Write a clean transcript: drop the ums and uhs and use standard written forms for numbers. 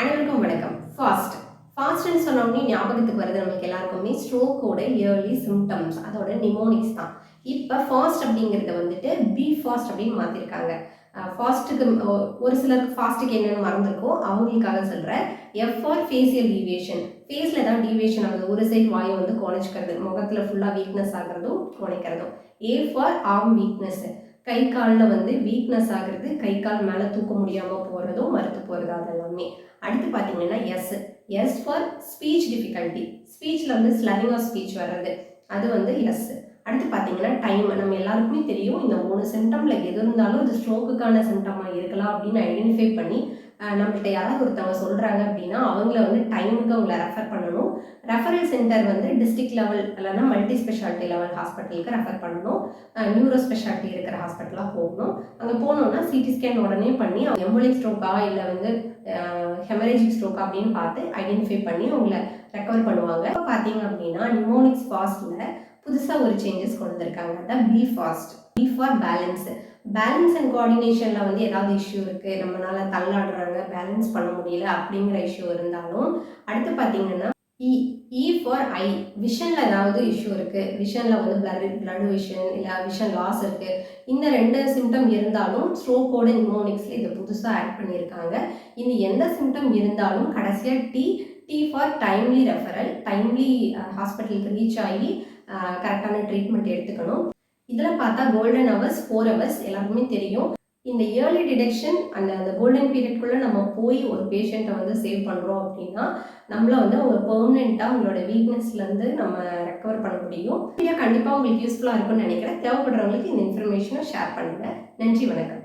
அனைவருக்கும் வணக்கம். ஃபாஸ்ட்னு சொன்னோடனே ஞாபகத்துக்கு வருது நமக்கு எல்லாருக்குமே ஸ்ட்ரோக்கோட இயர்லி சிம்டம்ஸ், அதோட நிமோனிக்ஸ் தான். இப்போ ஃபாஸ்ட் அப்படிங்கிறத வந்துட்டு பி ஃபாஸ்ட் அப்படின்னு மாற்றிருக்காங்க. ஃபாஸ்ட்டுக்கு ஒரு சிலருக்கு ஃபாஸ்ட்டுக்கு என்னென்னு மறந்துருக்கோம், அவங்களுக்காக சொல்கிறேன். F for facial deviation. ஃபேஸில் ஏதாவது டீவியேஷன் ஆகுது, ஒரு சைடு வாயை வந்து கோணிச்சிக்கிறது, முகத்தில் ஃபுல்லாக வீக்னஸ் ஆகிறதும் கோணிக்கிறதும். A for arm weakness. கை காலில் வந்து வீக்னஸ் ஆகிறது, கை கால் மேலே தூக்க முடியாமல் போகிறதும் மறுத்து போகிறது, அதெல்லாமே. அடுத்து பார்த்தீங்கன்னா எஸ் ஃபார் ஸ்பீச் டிஃபிகல்ட்டி. ஸ்பீச்சில் வந்து ஸ்லரிங் ஆஃப் ஸ்பீச் வர்றது, அது வந்து எஸ். அடுத்து பார்த்தீங்கன்னா டைம். நம்ம எல்லாருக்குமே தெரியும், இந்த 3 சிம்டமில் எது இருந்தாலும் இது ஸ்ட்ரோக்குக்கான சிம்டமாக இருக்கலாம் அப்படின்னு ஐடென்டிஃபை பண்ணி நம்மள்கிட்ட யாராவது ஒருத்தவங்க சொல்கிறாங்க அப்படின்னா அவங்கள வந்து டைமுக்கு அவங்கள ரெஃபர் பண்ணணும். ரெஃபரல் சென்டர் வந்து டிஸ்ட்ரிக்ட் லெவல் இல்லைன்னா மல்டி ஸ்பெஷாலிட்டி லெவல் ஹாஸ்பிட்டலுக்கு ரெஃபர் பண்ணணும். நியூரோ ஸ்பெஷாலிட்டி இருக்கிற ஹாஸ்பிட்டலாக போகணும். அங்கே போனோம்னா சிடி ஸ்கேன் உடனே பண்ணி எம்போலிக் ஸ்ட்ரோக்கா இல்லை வந்து ஹெமரேஜிக் ஸ்ட்ரோக்கா அப்படின்னு பார்த்து ஐடென்டிஃபை பண்ணி அவங்கள ரெக்கவர் பண்ணுவாங்க. இப்போ பார்த்தீங்க அப்படின்னா நிமோனிக்ஸ் ஃபாஸ்ட்டில் புதுசாக ஒரு சேஞ்சஸ் கொண்டு வந்திருக்காங்க. அதான் B fast. B for balance. Balance and கோஆர்டினேஷனில் வந்து ஏதாவது இஷ்யூ இருக்குது, நம்மளால தள்ளாடுறாங்க, பேலன்ஸ் பண்ண முடியல அப்படிங்கிற இஷ்யூ இருந்தாலும். அடுத்து பார்த்தீங்கன்னா இ ஃபார் ஐ. விஷனில் ஏதாவது இஷ்யூ இருக்குது, விஷனில் வந்து பிளட் விஷன் இல்லை விஷன் லாஸ் இருக்குது, இந்த 2 சிம்டம் இருந்தாலும் ஸ்ட்ரோக்கோட நிமோனிக்ஸில் இதை புதுசாக ஆட் பண்ணியிருக்காங்க. இந்த எந்த சிம்டம் இருந்தாலும் கடைசியாக T for timely referral. Timely ஹாஸ்பிட்டலுக்கு ரீச் ஆகி கரெக்டான ட்ரீட்மெண்ட் எடுத்துக்கணும். இதில் பார்த்தா கோல்டன் ஹவர்ஸ் 4 ஹவர்ஸ் எல்லாருக்குமே தெரியும். இந்த இயர்லி டிடெக்ஷன் அந்த கோல்டன் பீரியட்குள்ளே நம்ம போய் ஒரு பேஷண்ட்டை வந்து சேவ் பண்ணுறோம் அப்படின்னா நம்மளை வந்து ஒரு பெர்மனெண்ட்டாக அவங்களோட வீக்னஸ்லேருந்து நம்ம ரெக்கவர் பண்ண முடியும். கண்டிப்பாக உங்களுக்கு யூஸ்ஃபுல்லாக இருக்கும்னு நினைக்கிறேன். தேவைப்படுறவங்களுக்கு இந்த இன்ஃபர்மேஷனை ஷேர் பண்ணுங்கள். நன்றி, வணக்கம்.